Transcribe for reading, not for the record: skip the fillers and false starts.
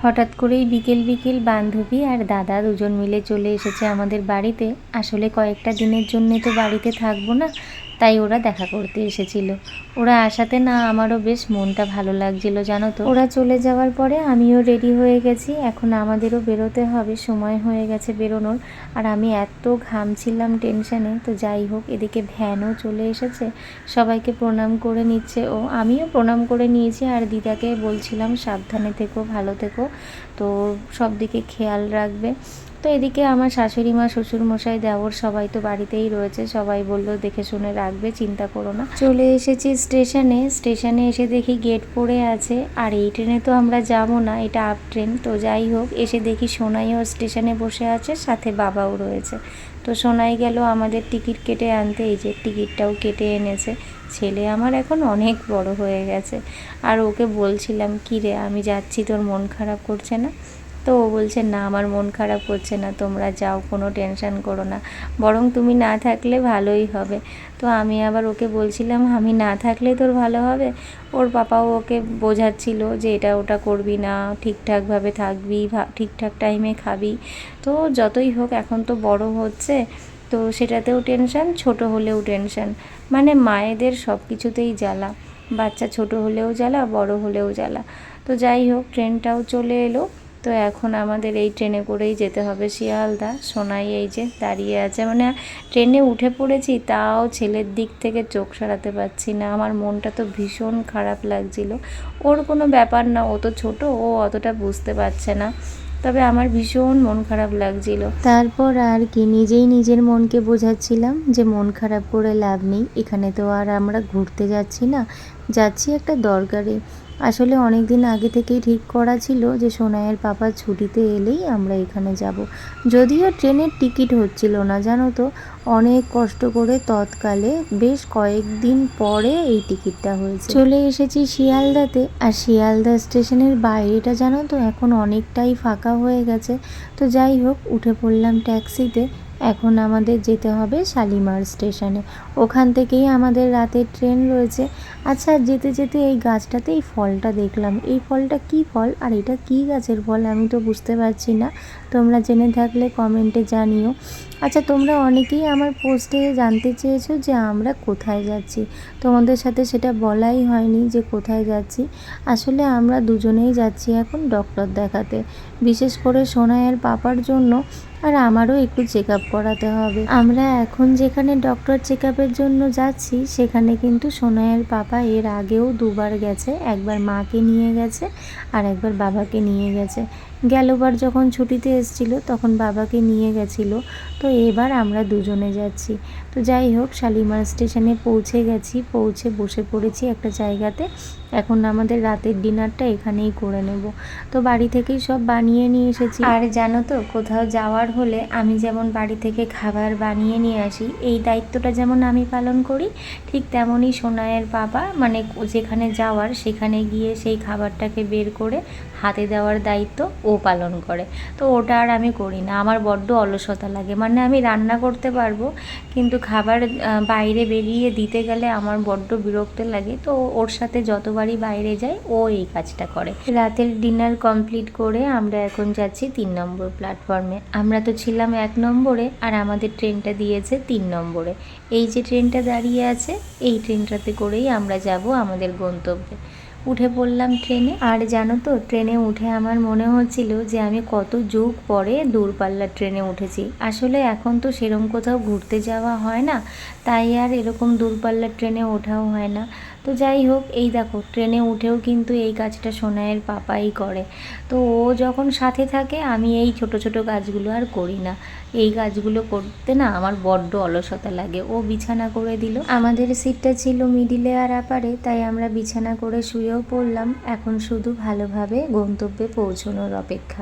হঠাৎ করেই বিকেল বিকেল বান্ধবী আর দাদা দুজন মিলে চলে এসেছে আমাদের বাড়িতে। আসলে কয়েকটা দিনের জন্য তো বাড়িতে থাকবো না, তাই ওরা দেখা করতে এসেছিল। ওরা আসাতে না আমারও বেশ মনটা ভালো লাগছিল, জানো তো। ওরা চলে যাওয়ার পরে আমিও রেডি হয়ে গেছি, এখন আমাদেরও বেরোতে হবে, সময় হয়ে গেছে বেরোনোর। আর আমি এত ঘামছিলাম টেনশানে। তো যাই হোক, এদিকে ভ্যানও চলে এসেছে, সবাইকে প্রণাম করে নিচ্ছে ও, আমিও প্রণাম করে নিয়েছি। আর দিদাকে বলছিলাম সাবধানে থেকো, ভালো থেকো, তো সব দিকে খেয়াল রাখবে। তো এদিকে আমার শাশুড়ি মা, শ্বশুরমশাই, দেওর সবাই তো বাড়িতেই রয়েছে, সবাই বললো দেখে শুনে রাখবে, চিন্তা করো না। চলে এসেছি স্টেশনে এসে দেখি গেট পড়ে আছে। আর এই ট্রেনে তো আমরা যাব না, এটা আপ ট্রেন। তো যাই হোক, এসে দেখি সোনাইও স্টেশনে বসে আছে, সাথে বাবাও রয়েছে। তো সোনাই গেল আমাদের টিকিট কেটে আনতে, এই যে টিকিটটাও কেটে এনেছে। ছেলে আমার এখন অনেক বড় হয়ে গেছে। আর ওকে বলছিলাম, কী রে আমি যাচ্ছি, তোর মন খারাপ করছে না? তো ও বলছে, না আমার মন খারাপ করছে না, তোমরা যাও, কোনো টেনশন করো না, বরং তুমি না থাকলে ভালোই হবে। তো আমি আবার ওকে বলছিলাম, আমি না থাকলে তোর ভালো হবে? ওর পাপাও ওকে বোঝাচ্ছিল যে এটা ওটা করবি না, ঠিকঠাকভাবে থাকবি, ঠিকঠাক টাইমে খাবি। তো যতই হোক, এখন তো বড় হচ্ছে, তো সেটাতেও টেনশান, ছোট হলেও টেনশান। মানে মায়েদের সব কিছুতেই জ্বালা, বাচ্চা ছোট হলেও জ্বালা, বড় হলেও জ্বালা। তো যাই হোক, ট্রেনটাও চলে এলো। তো এখন আমাদের এই ট্রেনে করেই যেতে হবে শিয়ালদা। সোনাই এই যে দাঁড়িয়ে আছে, মানে ট্রেনে উঠে পড়েছি, তাও ছেলের দিক থেকে চোখ সরাতে পারছি না। আমার মনটা তো ভীষণ খারাপ লাগছিল। ওর কোনো ব্যাপার না, ও তো ছোট, ও অতটা বুঝতে পারছে না, তবে আমার ভীষণ মন খারাপ লাগছিল। তারপর আর কি, নিজেই নিজের মনকে বোঝাচ্ছিলাম যে মন খারাপ করে লাভ নেই, এখানে তো আর আমরা ঘুরতে যাচ্ছি না, যাচ্ছি একটা দরকারে। আসলে অনেক দিন আগে থেকেই ঠিক করা ছিল যে সোনাইয়ের পাপা ছুটিতে এলেই আমরা এখানে যাব। যদিও ট্রেনের টিকিট হচ্ছিল না, জানো তো, অনেক কষ্ট করে তৎকালে বেশ কয়েকদিন পরে এই টিকিটটা হয়েছে। চলে এসেছি শিয়ালদাতে। আর শিয়ালদা স্টেশনের বাইরেটা জানো তো এখন অনেকটাই ফাঁকা হয়ে গেছে। তো যাই হোক, উঠে পড়লাম ট্যাক্সিতে। এখন আমাদের যেতে হবে শালিমার স্টেশনে, ওখান থেকেই আমাদের রাতের ট্রেন রয়েছে। আচ্ছা, যেতে যেতে এই গাছটাতে এই ফলটা দেখলাম, এই ফলটা কি ফল আর এটা কি গাছের ফল আমি তো বুঝতে পারছি না, তোমরা জেনে থাকলে কমেন্টে জানিও। আচ্ছা, তোমরা অনেকেই আমার পোস্টে জানতে চেয়েছো যে আমরা কোথায় যাচ্ছি, তোমাদের সাথে সেটা বলাই হয়নি যে কোথায় যাচ্ছি। আসলে আমরা দুজনেই যাচ্ছি এখন ডক্টর দেখাতে, বিশেষ করে সোনাইয়ের পাপার জন্য, আর আমারও একটু চেক আপ করাতে হবে। আমরা এখন যেখানে ডক্টর চেক আপের জন্য যাচ্ছি সেখানে কিন্তু সোনাইয়ের পাপা এর আগেও দুবার গেছে, একবার মাকে নিয়ে গেছে আর একবার বাবাকে নিয়ে গেছে। গেলবার যখন ছুটিতে এসেছিল তখন বাবাকে নিয়ে গেছিল, তো এবার আমরা দুজনে যাচ্ছি। তো যাই হোক, শালিমার স্টেশনে পৌঁছে গেছি, পৌঁছে বসে পড়েছি একটা জায়গাতে। এখন আমাদের রাতের ডিনারটা এখানেই করে নেব। তো বাড়ি থেকেই সব বানিয়ে নিয়ে এসেছি। আর জানো তো, কোথাও যাওয়ার হলে আমি যেমন বাড়ি থেকে খাবার বানিয়ে নিয়ে আসি, এই দায়িত্বটা যেমন আমি পালন করি, ঠিক তেমনই সোনাইয়ের বাবা, মানে যেখানে যাওয়ার সেখানে গিয়ে সেই খাবারটাকে বের করে হাতে দেওয়ার দায়িত্ব ও পালন করে। তো ওটা আর আমি করি না, আমার বড্ড অলসতা লাগে। মানে আমি রান্না করতে পারবো, কিন্তু খাবার বাইরে বেরিয়ে দিতে গেলে আমার বড্ড বিরক্ত লাগে। তো ওর সাথে যতবারই বাইরে যাই ও এই কাজটা করে। রাতের ডিনার কমপ্লিট করে আমরা এখন যাচ্ছি 3 নম্বর প্ল্যাটফর্মে। আমরা তো ছিলাম 1 নম্বরে, আর আমাদের ট্রেনটা দিয়েছে 3 নম্বরে। এই যে ট্রেনটা দাঁড়িয়ে আছে, এই ট্রেনটাতে করেই আমরা যাব আমাদের গন্তব্যে। উঠে পড়লাম ট্রেনে। আর জানো তো, ট্রেনে উঠে আমার মনে হচ্ছিল যে আমি কত যুগ পরে দূরপাল্লার ট্রেনে উঠেছি। আসলে এখন তো সেরকম কোথাও ঘুরতে যাওয়া হয় না, তাই আর এরকম দূরপাল্লার ট্রেনে ওঠাও হয় না। তো যাই হোক, এই দেখো, ট্রেনে উঠেও কিন্তু এই কাজটা সোনাইয়ের পাপাই করে। তো ও যখন সাথে থাকে আমি এই ছোট ছোট কাজগুলো আর করি না। এই কাজগুলো করতে না আমার বড্ড অলসতা লাগে। ও বিছানা করে দিল, আমাদের সিটটা ছিল মিডিলে আর আপারে, তাই আমরা বিছানা করে শুয়েও পড়লাম। এখন শুধু ভালোভাবে গন্তব্যে পৌঁছানোর অপেক্ষা।